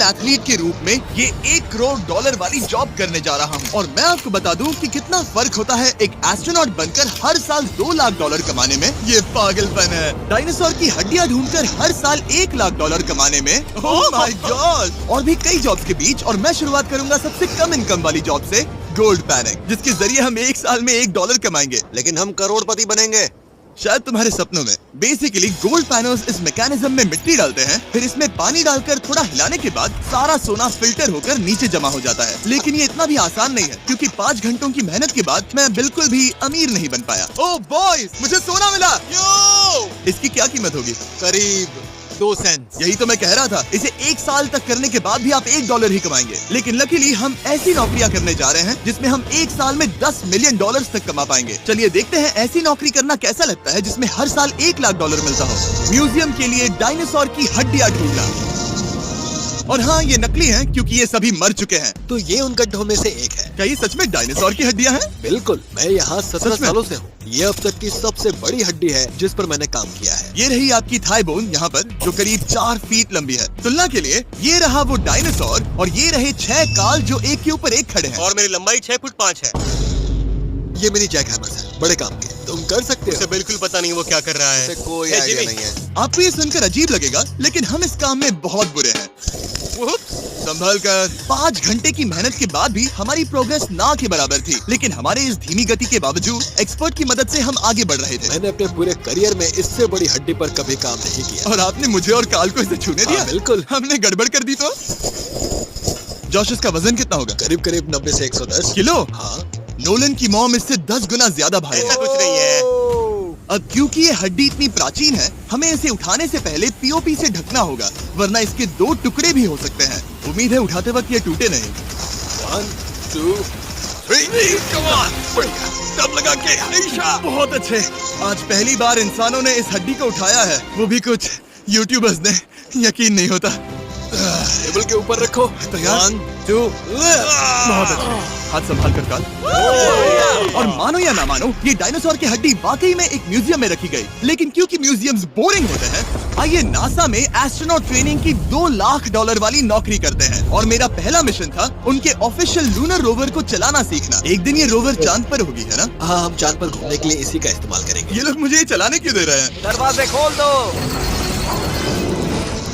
Athlete के रूप में ये $1 करोड़ वाली जॉब करने जा रहा हूँ। और मैं आपको बता दूं कि कितना फर्क होता है एक एस्ट्रोनॉट बनकर हर साल $2 लाख कमाने में। ये पागलपन है। डायनासोर की हड्डियाँ ढूंढकर हर साल $1 लाख कमाने में। Oh my God. और भी कई जॉब्स के बीच, और मैं शुरुआत करूंगा सबसे कम इनकम वाली जॉब से, गोल्ड पैनिक, जिसके जरिए हम एक साल में $1 कमाएंगे। लेकिन हम करोड़पति बनेंगे शायद तुम्हारे सपनों में। बेसिकली गोल्ड पैनल्स इस मैकेनिज्म में मिट्टी डालते हैं, फिर इसमें पानी डालकर थोड़ा हिलाने के बाद सारा सोना फिल्टर होकर नीचे जमा हो जाता है। लेकिन ये इतना भी आसान नहीं है, क्योंकि 5 घंटों की मेहनत के बाद मैं बिल्कुल भी अमीर नहीं बन पाया। ओह बॉयज, मुझे सोना मिला। यो! इसकी क्या कीमत होगी? करीब 2 सेंट। यही तो मैं कह रहा था। इसे 1 साल तक करने के बाद भी आप $1 ही कमाएंगे। लेकिन लकीली हम ऐसी नौकरियां करने जा रहे हैं जिसमें हम 1 साल में $10 मिलियन तक कमा पाएंगे। चलिए देखते हैं ऐसी नौकरी करना कैसा लगता है जिसमें हर साल $1 लाख मिलता हो। म्यूजियम के लिए डायनासोर की हड्डियां ढूंढना। और हाँ, ये नकली हैं क्योंकि ये सभी मर चुके हैं। तो ये उन गड्ढों में से एक है। क्या ये सच में डायनासोर की हड्डियां हैं? बिल्कुल, मैं यहाँ 17 सालों से हूँ। ये अब तक की सबसे बड़ी हड्डी है जिस पर मैंने काम किया है। ये रही आपकी थाई बोन यहाँ पर, जो करीब 4 फीट लंबी है। तुलना के लिए ये रहा वो डायनासोर, और ये रहे 6 काल जो एक के ऊपर एक खड़े हैं। और मेरी लंबाई 6 फुट 5 है। ये मेरी जैक हैमर्स है, बड़े काम के। तुम कर सकते हो। उसे बिल्कुल पता नहीं वो क्या कर रहा है। कोई हे, आइडिया जिमी। नहीं है। आपको ये सुनकर अजीब लगेगा, लेकिन हम इस काम में बहुत बुरे हैं। संभल कर। 5 घंटे की मेहनत के बाद भी हमारी प्रोग्रेस ना के बराबर थी, लेकिन हमारे इस धीमी गति के बावजूद एक्सपर्ट की मदद से हम आगे बढ़ रहे थे। मैंने अपने पूरे करियर में इससे बड़ी हड्डी पर कभी काम नहीं किया। और आपने मुझे और काल को इसे छूने दिया? बिल्कुल। हमने गड़बड़ कर दी तो? जोश, इसका वजन कितना होगा? करीब 90 से 110 किलो। हाँ। नोलन की मॉम इससे 10 गुना ज्यादा भारी है। ऐसा कुछ नहीं है। अब क्योंकि ये हड्डी इतनी प्राचीन है, हमें इसे उठाने से पहले पीओपी से ढकना होगा, वरना इसके 2 टुकड़े भी हो सकते हैं। उम्मीद है उठाते वक्त ये टूटे नहीं। 1 2 3 कम ऑन। बढ़िया, दम लगा के। ऐशा। बहुत अच्छे। आज पहली बार इंसानों ने इस हड्डी को उठाया है, वो भी कुछ यूट्यूबर्स ने। यकीन नहीं होता। टेबल के ऊपर रखो। तैयार? 1 2 बहुत अच्छे। हाथ संभाल कर काल। और मानो या ना मानो, ये डायनासोर की हड्डी वाकई में एक म्यूजियम में रखी गई। लेकिन क्योंकि म्यूजियम्स बोरिंग होते हैं, आइए नासा में एस्ट्रोनॉट ट्रेनिंग की $2 लाख वाली नौकरी करते हैं। और मेरा पहला मिशन था उनके ऑफिशियल लूनर रोवर को चलाना सीखना। एक दिन ये रोवर चांद पर होगी, है ना? हाँ, हम चांद पर घूमने के लिए इसी का इस्तेमाल करेंगे। ये लोग मुझे ये चलाने क्यों दे रहे हैं? दरवाजे खोल दो।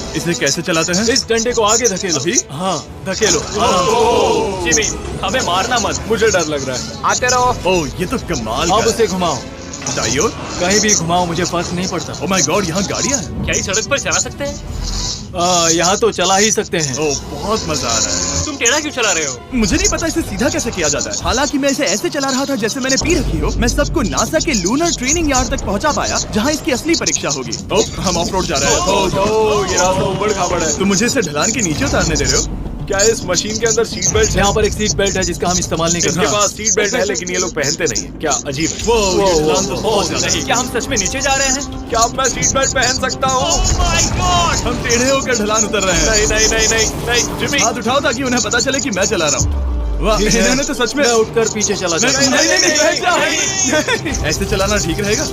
इसे कैसे चलाते हैं? इस डंडे को आगे धकेलो। अभी? हाँ, धकेलो। जिमी, हमें मारना मत। मुझे डर लग रहा है। आते रहो। ओह, ये तो कमाल अब का उसे घुमाओ। दाईं ओर? कहीं भी घुमाओ, मुझे फर्क नहीं पड़ता। ओह माय गॉड, यहाँ गाड़ियाँ हैं। क्या इस सड़क पर चला सकते हैं? यहाँ तो चला ही सकते हैं। ओह, बहुत मजा आ रहा है। तुम टेढ़ा क्यों चला रहे हो? मुझे नहीं पता इसे सीधा कैसे किया जाता है। हालांकि मैं इसे ऐसे चला रहा था जैसे मैंने पी रखी हो। मैं सबको नासा के लूनर ट्रेनिंग यार्ड तक पहुंचा पाया, जहां इसकी असली परीक्षा होगी। ओह, हम ऑफ रोड जा रहे हैं। ये रास्ता उबड़ खाबड़ है। तो मुझे इसे ढलान के नीचे उतारने दे रहे हो? क्या इस मशीन के अंदर सीट बेल्ट? यहाँ पर एक सीट बेल्ट है जिसका हम इस्तेमाल नहीं करते। इनके पास सीट बेल्ट है, लेकिन ये लोग पहनते नहीं है। क्या अजीब है। ये ढलान तो बहुत ज्यादा है। क्या हम सच में नीचे जा रहे हैं? क्या अब मैं सीट बेल्ट पहन सकता हूँ? हम टेढ़े होकर ढलान उतर रहे हैं। नहीं, जिमी। हाथ उठाओ ताकि उन्हें पता चले कि मैं चला रहा हूँ। वाह, इन्होंने तो सच में। मैं उठकर पीछे चला जाता हूँ। नहीं। ऐसे चलाना ठीक रहेगा?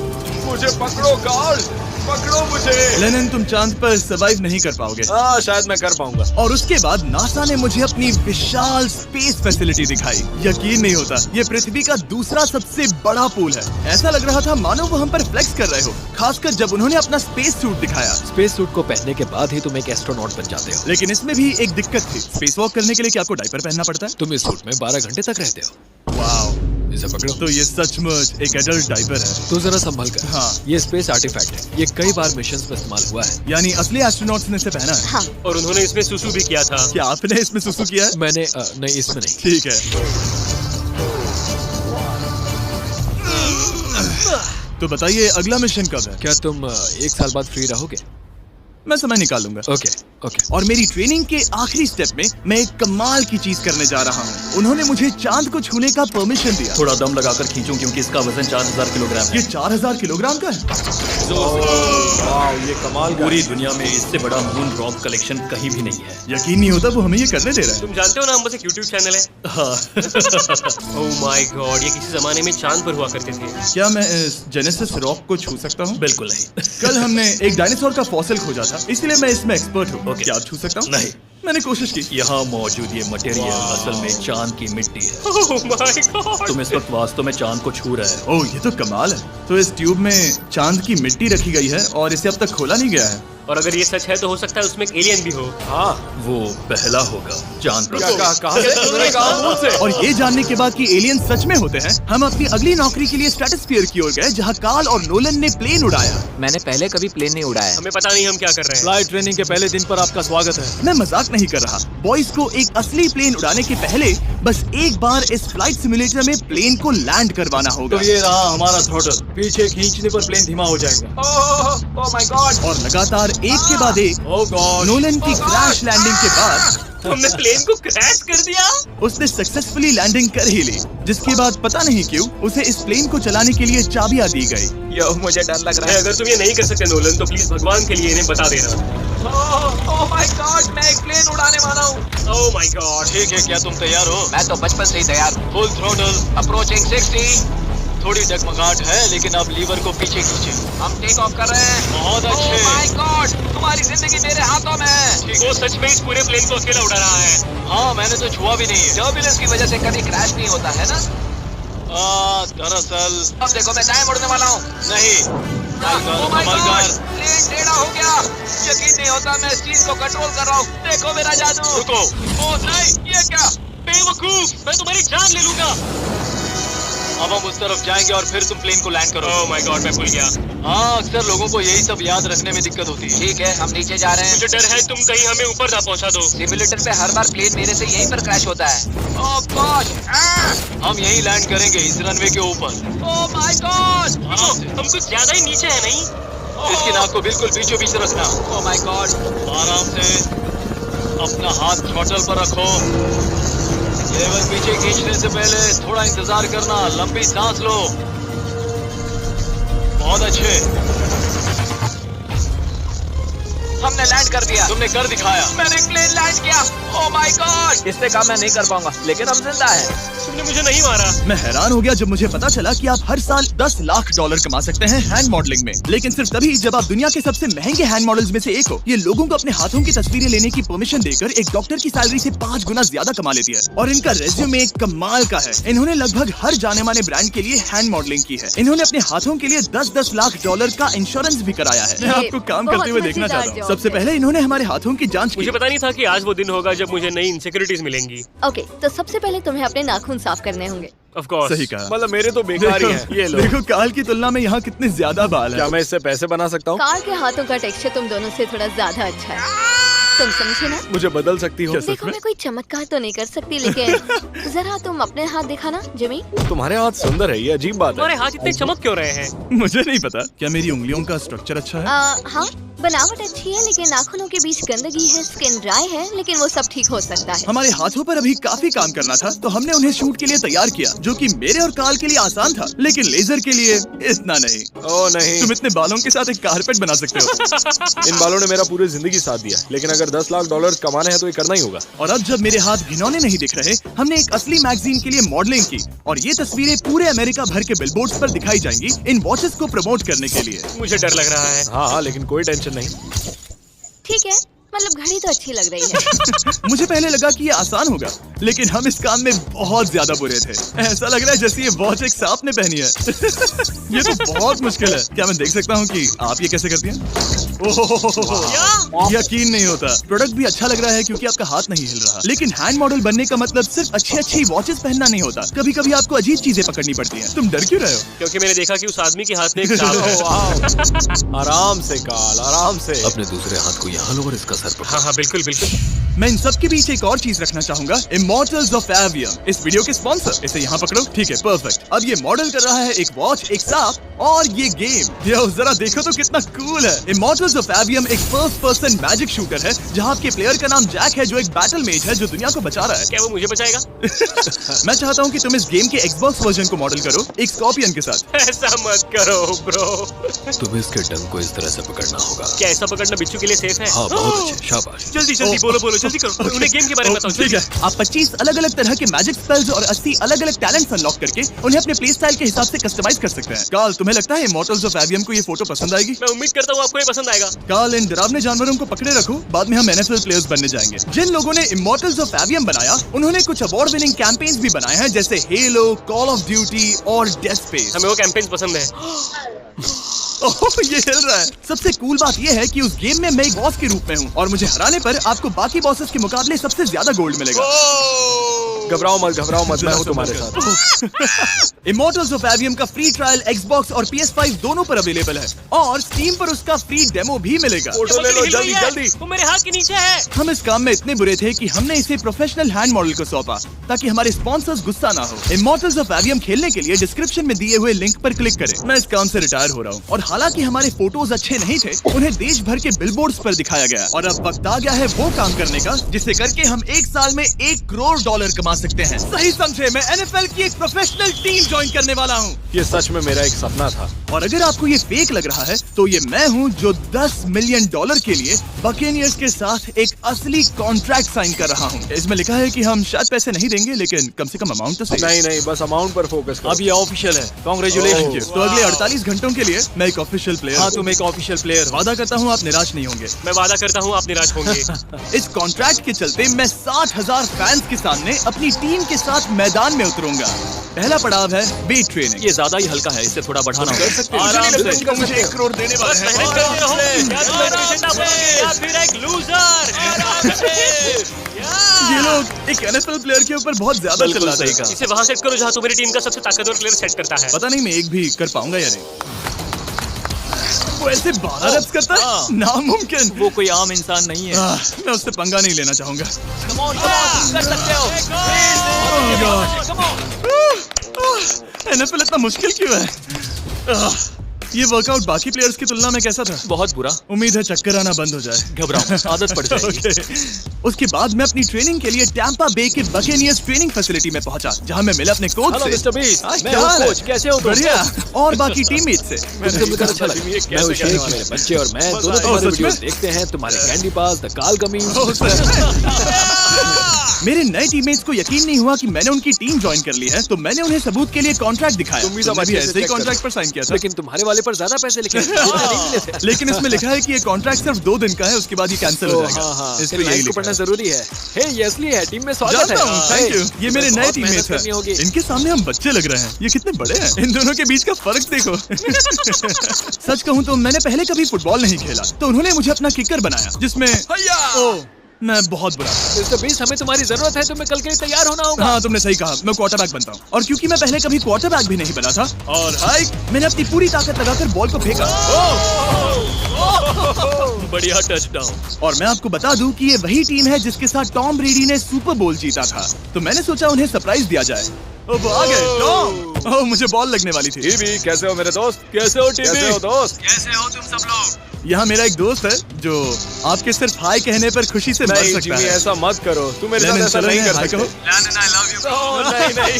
मुझे पकड़ो कार्ल, पकड़ो मुझे। लेनिन, तुम चांद पर सर्वाइव नहीं कर पाओगे। हाँ, शायद मैं कर पाऊंगा। और उसके बाद नासा ने मुझे अपनी विशाल स्पेस फैसिलिटी दिखाई। यकीन नहीं होता, ये पृथ्वी का दूसरा सबसे बड़ा पूल है। ऐसा लग रहा था मानो वो हम पर फ्लेक्स कर रहे हो, खासकर जब उन्होंने अपना स्पेस सूट दिखाया। स्पेस सूट को पहनने के बाद ही तुम एक एस्ट्रोनॉट बन जाते हो। लेकिन इसमें भी एक दिक्कत थी। स्पेस वॉक करने के लिए क्या आपको डायपर पहनना पड़ता है? तुम इस सूट में 12 घंटे तक रहते हो। वाओ, इसे पकड़ो। तो ये सचमुच एक एडल्ट डायपर है। तो जरा संभल कर। हाँ। ये स्पेस आर्टिफैक्ट है। ये कई बार मिशंस में इस्तेमाल हुआ है। यानी असली एस्ट्रोनॉट्स ने इसे पहना है? हाँ। और उन्होंने इसमें सुसु भी किया था। क्या आपने इसमें सुसु किया है? मैंने नहीं, इसमें नहीं। ठीक है। तो बताइए अगला मिशन कब है? क्या तुम 1 साल बाद फ्री रहोगे? मैं समय निकाल लूंगा। ओके। और मेरी ट्रेनिंग के आखिरी स्टेप में मैं एक कमाल की चीज करने जा रहा हूँ। उन्होंने मुझे चांद को छूने का परमिशन दिया। थोड़ा दम लगाकर खींचूं क्योंकि इसका वजन 4000 किलोग्राम है। ये 4000 किलोग्राम का है? ये कमाल का। पूरी दुनिया में इससे बड़ा मून रॉक कलेक्शन कहीं भी नहीं है। यकीन नहीं होता वो हमें ये करने दे रहा है। तुम जानते हो ना, हम बस एक यूट्यूब चैनल है। ओह माय गॉड, ये किसी जमाने में चांद पर हुआ करते थे। क्या मैं इस जेनेसिस रॉक को छू सकता हूँ? बिल्कुल नहीं। कल हमने एक डायनासोर का फॉसिल खोजा था, इसलिए मैं इसमें एक्सपर्ट हूँ। क्या आप छू सकता हूँ? नहीं। मैंने कोशिश की। यहाँ मौजूद ये मटेरियल असल में चांद की मिट्टी है। Oh my God. तुम इस वक्त वास्तव में चांद को छू रहे हो। ओह, ये तो कमाल है। तो इस ट्यूब में चांद की मिट्टी रखी गई है और इसे अब तक खोला नहीं गया है। और अगर ये सच है तो हो सकता है उसमें एक एलियन भी हो। हाँ, वो पहला होगा चांद पर। कहाँ से? और ये जानने के बाद कि एलियन सच में होते हैं, हम अपनी अगली नौकरी के लिए स्ट्रेटोस्फीयर की ओर गए, जहाँ कार्ल और नोलन ने प्लेन उड़ाया। मैंने पहले कभी प्लेन नहीं उड़ाया। हमें पता नहीं हम क्या कर रहे हैं। फ्लाइट ट्रेनिंग के पहले दिन पर आपका स्वागत है। मैं मजाक नहीं कर रहा। बॉयज को एक असली प्लेन उड़ाने के पहले बस एक बार इस फ्लाइट सिमुलेटर में प्लेन को लैंड करवाना होगा। तो ये रहा हमारा थ्रोटल। पीछे खींचने पर प्लेन धीमा हो जाएगा। Oh my God. और लगातार एक के बाद एक ओह गॉड। नोलन की क्रैश लैंडिंग के बाद तुमने प्लेन को क्रैश कर दिया। उसने सक्सेसफुली लैंडिंग कर ही ली, जिसके बाद पता नहीं क्यों उसे इस प्लेन को चलाने के लिए चाबियां दी गई। यो, मुझे डर लग रहा है। अगर तुम ये नहीं कर सकते नोलन, तो प्लीज भगवान के लिए इन्हें बता देना। ओह माय गॉड, मैं एक प्लेन उड़ाने वाला हूँ। Oh my God. ठीक है, क्या तुम तैयार हो? मैं तो बचपन से ही तैयार हूँ। Full throttle. अप्रोचिंग 60। थोड़ी डगमगाहट है, लेकिन अब लीवर को पीछे खींचे। हम टेक ऑफ कर रहे हैं। बहुत अच्छे। ओह माय गॉड, तुम्हारी जिंदगी मेरे हाथों में है। वो सच में इस पूरे प्लेन को अकेला उड़ा रहा है। हाँ, मैंने तो छुआ भी नहीं है। टर्बुलेंस की वजह से कभी क्रैश नहीं होता है ना। दरअसल अब देखो, मैं दाएं मुड़ने वाला हूँ। नहीं। ओह माय गॉड, प्लेन टेढ़ा हो गया। यकीन नहीं होता, मैं इस चीज को कंट्रोल कर रहा हूँ। देखो मेरा जादू। रुको। ओह नहीं, ये क्या? बेवकूफ, मैं तुम्हारी जान ले लूंगा। अब हम उस तरफ जाएंगे और फिर तुम प्लेन को लैंड करो। ओह माय गॉड, मैं भूल गया। हाँ, अक्सर लोगों को यही सब याद रखने में दिक्कत होती है। ठीक है, हम नीचे जा रहे हैं। मुझे डर है तुम कहीं हमें ऊपर ना पहुंचा दो। सिमुलेटर पे हर बार प्लेन मेरे से यहीं पर क्रैश होता है। ओह गॉड। हम यहीं लैंड करेंगे, इस रनवे के ऊपर। Oh my God. हम कुछ ज्यादा ही नीचे है नहीं? इसकी नाक को बिल्कुल बीचों बीच रखना। Oh my God. आराम से अपना हाथ थ्रॉटल पर रखो। लेवल पीछे खींचने से पहले थोड़ा इंतजार करना। लंबी सांस लो। बहुत अच्छे। हमने लैंड कर दिया। तुमने कर दिखाया। मैंने प्लेन लैंड किया। Oh my God. इससे काम मैं नहीं कर पाऊंगा, लेकिन हम जिंदा हैं। तुमने मुझे नहीं मारा। मैं हैरान हो गया जब मुझे पता चला कि आप हर साल 10 लाख डॉलर कमा सकते हैं हैंड मॉडलिंग में, लेकिन सिर्फ तभी जब आप दुनिया के सबसे महंगे हैंड मॉडल्स में से एक हो। ये लोगों को अपने हाथों की तस्वीरें लेने की परमिशन देकर एक डॉक्टर की सैलरी से 5 गुना ज्यादा कमा लेती है। और इनका रेज्यूमे एक कमाल का है। इन्होंने लगभग हर जाने माने ब्रांड के लिए हैंड मॉडलिंग की है। इन्होंने अपने हाथों के लिए 10-10 लाख डॉलर का इंश्योरेंस भी कराया है। मैं आपको काम करते हुए देखना चाहता हूँ। सबसे पहले इन्होंने हमारे हाथों की जांच की। मुझे पता नहीं था कि आज वो दिन होगा जब मुझे नई इनसिक्योरिटीज मिलेंगी। ओके, तो सबसे पहले तुम्हें अपने नाखून साफ करने होंगे। Of course. सही कहा। मतलब मेरे तो बेकार ही हैं। ये लो। देखो काल की तुलना में यहाँ कितने ज्यादा बाल क्या हैं। मैं इससे पैसे बना सकता हूँ? कार के हाथों का टेक्सचर तुम दोनों से थोड़ा ज्यादा अच्छा है। तुम समझे ना? मुझे बदल सकती हो? देखो, मैं कोई चमत्कार तो नहीं कर सकती, लेकिन जरा तुम अपने हाथ दिखाना जिमी। तुम्हारे हाथ सुंदर है, ये अजीब बात तुम्हारे हाथ इतने चमक क्यों रहे हैं? मुझे नहीं पता। क्या मेरी उंगलियों का स्ट्रक्चर अच्छा है? हाँ, बनावट अच्छी है, लेकिन नाखूनों के बीच गंदगी है, स्किन ड्राई है, लेकिन वो सब ठीक हो सकता है। हमारे हाथों पर अभी काफी काम करना था, तो हमने उन्हें शूट के लिए तैयार किया, जो कि मेरे और काल के लिए आसान था, लेकिन लेजर के लिए इतना नहीं। ओ नहीं। तुम इतने बालों के साथ एक कारपेट बना सकते हो। इन बालों ने मेरा पूरी जिंदगी साथ दिया, लेकिन अगर 10 लाख डॉलर कमाने हैं तो ये करना ही होगा। और अब जब मेरे हाथ घिनौने नहीं दिख रहे, हमने एक असली मैगजीन के लिए मॉडलिंग की, और ये तस्वीरें पूरे अमेरिका भर के बिलबोर्ड्स पर दिखाई जाएंगी इन वॉचेस को प्रमोट करने के लिए। मुझे डर लग रहा है। हाँ, लेकिन कोई टेंशन नहीं। ठीक है, मतलब घड़ी तो अच्छी लग रही है। मुझे पहले लगा कि ये आसान होगा, लेकिन हम इस काम में बहुत ज्यादा बुरे थे। ऐसा लग रहा है जैसे ये वॉच एक सांप ने पहनी है। ये तो बहुत मुश्किल है। क्या मैं देख सकता हूँ कि आप ये कैसे करती हैं? ओह, यकीन नहीं होता। प्रोडक्ट भी अच्छा लग रहा है क्योंकि आपका हाथ नहीं हिल रहा, लेकिन हैंड मॉडल बनने का मतलब सिर्फ अच्छी वॉचेस पहनना नहीं होता। कभी कभी आपको अजीब चीजें पकड़नी पड़ती हैं। तुम डर क्यों रहे हो? क्योंकि मैंने देखा कि उस आदमी के हाथ में एक सांप है। आराम से काल, आराम से। अपने दूसरे हाथ को यहाँ लो और इसका सर पकड़ो। हाँ हाँ, बिल्कुल बिल्कुल। मैं इन सब के बीच एक और चीज रखना चाहूंगा, इमॉर्टल्स ऑफ एवियम, इस वीडियो के स्पॉन्सर। इसे यहाँ पकड़ो। ठीक है, परफेक्ट। अब ये मॉडल कर रहा है एक वॉच, एक सांप और ये गेम। यो, जरा देखो तो कितना कूल है। इमॉर्टल्स ऑफ एवियम एक फर्स्ट पर्सन मैजिक शूटर है, जहाँ आपके प्लेयर का नाम जैक है, जो एक बैटल मेज है जो दुनिया को बचा रहा है। क्या वो मुझे बचाएगा? मैं चाहता हूँ कि तुम इस गेम के एक्सबॉक्स वर्जन को मॉडल करो, एक स्कॉर्पियन के साथ। ऐसा मत करो ब्रो। तुम्हें इसके डंक को इस तरह से पकड़ना होगा। क्या ऐसा पकड़ना बिच्छू के लिए सेफ है? हाँ, बहुत अच्छे, शाबाश। जल्दी जल्दी बोलो बोलो जल्दी करो, उन्हें गेम के बारे में बताओ। ठीक है, आप 25 अलग अलग तरह के मैजिक स्पेल्स और 80 अलग अलग टैलेंट्स अनलॉक करके उन्हें अपने प्ले स्टाइल के हिसाब से कस्टमाइज कर सकते हैं। कार्ल, तुम्हें लगता है इमॉर्टल्स ऑफ एवियम को ये फोटो पसंद आएगी? मैं उम्मीद करता हूँ आपको ये पसंद आएगा। कार्ल, इन डरावने जानवरों को पकड़े रखो, बाद में हम NFL प्लेयर्स बनने जाएंगे। जिन लोगों ने इमॉर्टल्स ऑफ एवियम बनाया, उन्होंने कुछ अवार्ड विनिंग कैंपेन्स भी बनाए हैं, जैसे हेलो, कॉल ऑफ ड्यूटी और डेड स्पेस। हमें वो कैंपेन पसंद है। ओह, ये हिल रहा है। सबसे कूल बात ये है कि उस गेम में मैं एक बॉस के रूप में हूँ और मुझे हराने पर आपको बाकी बॉसेस के मुकाबले सबसे ज्यादा गोल्ड मिलेगा। घबराओ मत, मैं हूँ तुम्हारे साथ। इमॉर्टल्स ऑफ एवियम का फ्री ट्रायल Xbox और PS5 दोनों पर अवेलेबल है और Steam पर उसका फ्री डेमो भी मिलेगा। फोटो ले लो जल्दी जल्दी। वो मेरे हाथ के नीचे है। हम इस काम में इतने बुरे थे कि हमने इसे प्रोफेशनल हैंड मॉडल को सौंपा ताकि हमारे स्पॉन्सर्स गुस्सा ना हो। इमॉर्टल्स ऑफ एवियम खेलने के लिए डिस्क्रिप्शन में दिए हुए लिंक पर क्लिक करें। मैं इस काम से रिटायर हो रहा हूँ और हालांकि हमारे फोटोज अच्छे नहीं थे, उन्हें देश भर के बिलबोर्ड्स पर दिखाया गया और अब वक्त आ गया है वो काम करने का जिसे करके हम एक साल में $1 करोड़ कमा सकते हैं। सही समझे, मैं NFL की एक प्रोफेशनल टीम ज्वाइन करने वाला हूँ। ये सच में मेरा एक सपना था। और अगर आपको ये फेक लग रहा है तो ये मैं हूँ जो $10 मिलियन के लिए बकेनियर्स के साथ एक असली कॉन्ट्रैक्ट साइन कर रहा हूँ। इसमें लिखा है कि हम शायद पैसे नहीं देंगे, लेकिन कम से कम अमाउंट तो सही। नहीं, बस अमाउंट पर फोकस करो। अब ये ऑफिशियल है। कांग्रेचुलेशन। तो अगले 48 घंटों के लिए मैं एक ऑफिशियल प्लेयर हाँ, तुम एक ऑफिशियल प्लेयर हो। वादा करता हूँ आप निराश नहीं होंगे। मैं वादा करता हूँ आप निराश होंगे। इस कॉन्ट्रैक्ट के चलते मैं 60,000 फैंस के सामने अपनी टीम के साथ मैदान में उतरूंगा। पहला पड़ाव है वेट ट्रेनिंग। ये ज्यादा ही हल्का है, इससे थोड़ा बढ़ाना कर सकते हो। आराम से। तुम मुझे 1 करोड़ देने वाले हैं। मेहनत करते रहो, या तो एक एजेंडा बनोगे या फिर एक लूजर। ये लोग एक NFL प्लेयर के ऊपर बहुत ज्यादा चिल्ला रहे हैं। इसे वहाँ सेट करो जहाँ तुम्हारी टीम का सबसे ताकतवर प्लेयर सेट करता है। पता नहीं मैं एक भी कर पाऊंगा या नहीं। वो ऐसे 12 रप्स करता है, नामुमकिन। वो कोई आम इंसान नहीं है। मैं उससे पंगा नहीं लेना चाहूंगा। कर सकते हो। NFL इतना मुश्किल क्यों है? ये वर्कआउट बाकी प्लेयर्स की तुलना में कैसा था? बहुत बुरा। उम्मीद है चक्कर आना बंद हो जाए। घबराओ, आदत पड़ जाएगी। उसके बाद मैं अपनी ट्रेनिंग के लिए टैम्पा बे के बकेनियर्स ट्रेनिंग फैसिलिटी में पहुंचा, जहां मैं मिला अपने कोच हेलो से। मिस्टर बीस्ट, मैं क्या हूँ हाल है? कोच। कैसे हो दोस्तों? बढ़िया। और बाकी टीममेट से। मुझे मिलकर अच्छा लगा। मैं हूँ शेख, मेरे बच्चे और मैं दोनों तुम्हारे सच में? वीडियोस देखते हैं। तुम्हारे कैंडी पास, द काल कमीज। मेरे नए टीममेट्स को यकीन नहीं हुआ कि मैंने उनकी टीम ज्वाइन कर ली है, तो मैंने उन्हें सबूत के लिए कॉन्ट्रैक्ट दिखाया। तुम भी सब तुमने अच्छे से ऐसे ही check कॉन्ट्रैक्ट करो। पर साइन किया था। लेकिन तुम्हारे वाले पर ज्यादा पैसे लिखे हैं। नहीं मिले थे। लेकिन इसमें लिखा है कि ये कॉन्ट्रैक्ट सिर्फ 2 दिन का है, उसके बाद ये कैंसिल हो जाएगा। हाँ, इस पे फिर यही लाइन को लिखा पढ़ना है। जरूरी है। हे, ये असली है। टीम में स्वागत है। जानता हूँ, थैंक यू। ये मेरे नए बहुत टीममेट्स मेहनत करनी होगी। हैं। इनके सामने हम बच्चे लग रहे हैं। ये कितने बड़े हैं। इन दोनों के बीच का फर्क देखो। सच कहूँ तो मैंने पहले कभी फुटबॉल नहीं खेला, तो उन्होंने मुझे अपना किकर बनाया, जिसमें ओह, मैं बहुत बुरा था। मिस्टर बीस्ट, हमें तुम्हारी जरूरत है। तुम्हें कल के लिए तैयार होना होगा। हाँ, तुमने सही कहा। मैं क्वार्टरबैक बनता हूँ और क्योंकि मैं पहले कभी क्वार्टरबैक भी नहीं बना था और हाइक, मैंने अपनी पूरी ताकत लगाकर बॉल को फेंका। बढ़िया टचडाउन। और मैं आपको बता दूं कि ये वही टीम है जिसके साथ टॉम ब्रेडी ने सुपर बोल जीता था, तो मैंने सोचा उन्हें सरप्राइज दिया जाए। ओ, वो आ गए टॉम। ओह, मुझे बॉल लगने वाली थी। टीवी, कैसे हो मेरे दोस्त? कैसे हो टीवी? कैसे हो दोस्त? कैसे हो तुम सब लोग? यहाँ मेरा एक दोस्त है जो आपके सिर्फ हाय कहने पर खुशी से मर नहीं सकता जिमी, है। ऐसा मत करो। तुम मेरे साथ लेनिन ऐसा सर नहीं ने कर हाय सकते। कहो। Landon, I love you. Oh, नहीं।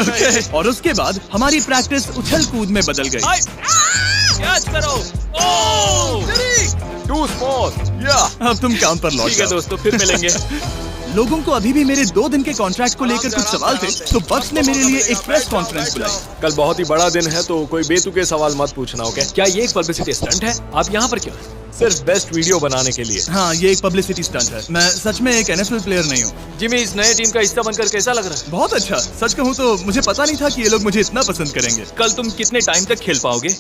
Okay, और उसके बाद हमारी प्रैक्टिस उछल कूद में बदल गई। कैच करो। ओह! Too small. या अब तुम काम पर लौट ठीक है जाओ। दोस्तों, फिर मिलेंगे। लोगों को अभी भी मेरे 2 दिन के कॉन्ट्रैक्ट को लेकर कुछ सवाल थे, तो बक्स ने मेरे लिए एक प्रेस कॉन्फ्रेंस बुलाई। कल बहुत ही बड़ा दिन है, तो कोई बेतुके सवाल मत पूछना, ओके? क्या ये एक पब्लिसिटी स्टंट है? आप यहाँ पर क्यों हैं? सिर्फ बेस्ट वीडियो बनाने के लिए। हाँ, ये एक पब्लिसिटी स्टंट है। मैं सच में एक NFL प्लेयर नहीं हूँ। जिमी, इस नए टीम का हिस्सा बनकर कैसा लग रहा है? बहुत अच्छा। सच कहूँ तो मुझे पता नहीं था कि ये लोग मुझे इतना पसंद करेंगे। कल तुम कितने टाइम तक खेल पाओगे?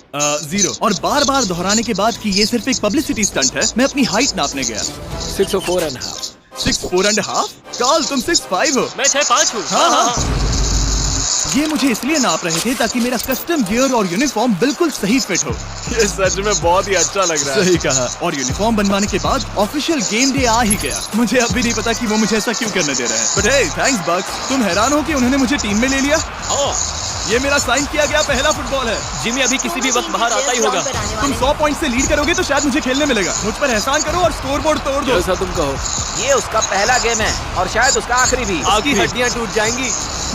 0 और बार बार दोहराने के बाद कि ये सिर्फ एक पब्लिसिटी स्टंट है, मैं अपनी हाइट नापने गया। 6'4.5". 6'4.5"? कार्ल, तुम 6'5" हो। मैं 6'5" हूँ। हाँ। ये मुझे इसलिए नाप रहे थे ताकि मेरा कस्टम गियर और यूनिफॉर्म बिल्कुल सही फिट हो। ये सच में बहुत ही अच्छा लग रहा है। सही कहा। और यूनिफॉर्म बनवाने के बाद ऑफिशियल गेम डे आ ही गया। मुझे अब भी नहीं पता कि वो मुझे ऐसा क्यों करने दे रहे हैं। बट हे, थैंक्स बक्स। तुम हैरान हो कि उन्होंने मुझे टीम में ले लिया? ये मेरा साइन किया गया पहला फुटबॉल है। जिमी अभी किसी भी वक्त बाहर आता ही होगा। तुम 100 पॉइंट से लीड करोगे तो शायद मुझे खेलने मिलेगा। मुझ पर एहसान करो और स्कोर बोर्ड तोड़ दो। जैसा तुम कहो। ये उसका पहला गेम है और शायद उसका आखिरी भी। आपकी हड्डियां टूट जाएंगी।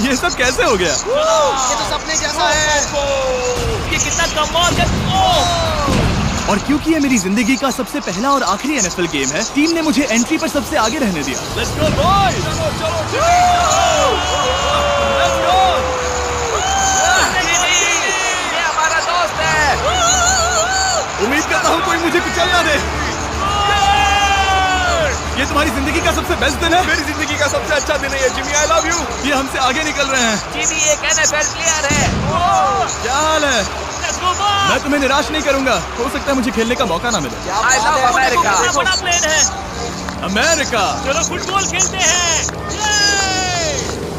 ये सब कैसे हो गया? ये तो सपने जैसा है। ये कितना कमाल है। ओह! और क्योंकि ये मेरी जिंदगी का सबसे पहला और आखिरी NFL गेम है, टीम ने मुझे एंट्री पर सबसे आगे रहने दिया। लेट्स गो बॉयज, चलो चलो लेट्स गो। ये हमारा दोस्त है। उम्मीद करता हूँ कोई मुझे कुचल ना दे। ये तुम्हारी जिंदगी का सबसे बेस्ट दिन है। मेरी जिंदगी का सबसे अच्छा दिन है ये, जिमी आई लव यू। ये हमसे आगे निकल रहे हैं। जिमी एक NFL प्लेयर है। क्या हाल है? मैं तुम्हें निराश नहीं करूंगा। हो सकता है मुझे खेलने का मौका ना मिले। I love America. बड़ा प्लेन है। अमेरिका। चलो फुटबॉल खेलते हैं।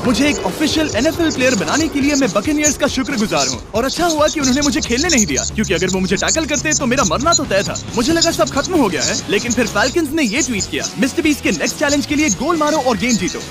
मुझे एक ऑफिशियल NFL प्लेयर बनाने के लिए मैं बकेनियर्स का शुक्रगुजार हूँ। और अच्छा हुआ कि उन्होंने मुझे खेलने नहीं दिया, क्योंकि अगर वो मुझे टैकल करते तो मेरा मरना तो तय था। मुझे लगा सब खत्म हो गया है, लेकिन फिर फैल्कन्स ने ये ट्वीट किया, मिस्टर बीस्ट के नेक्स्ट चैलेंज के लिए गोल मारो और गेम जीतो।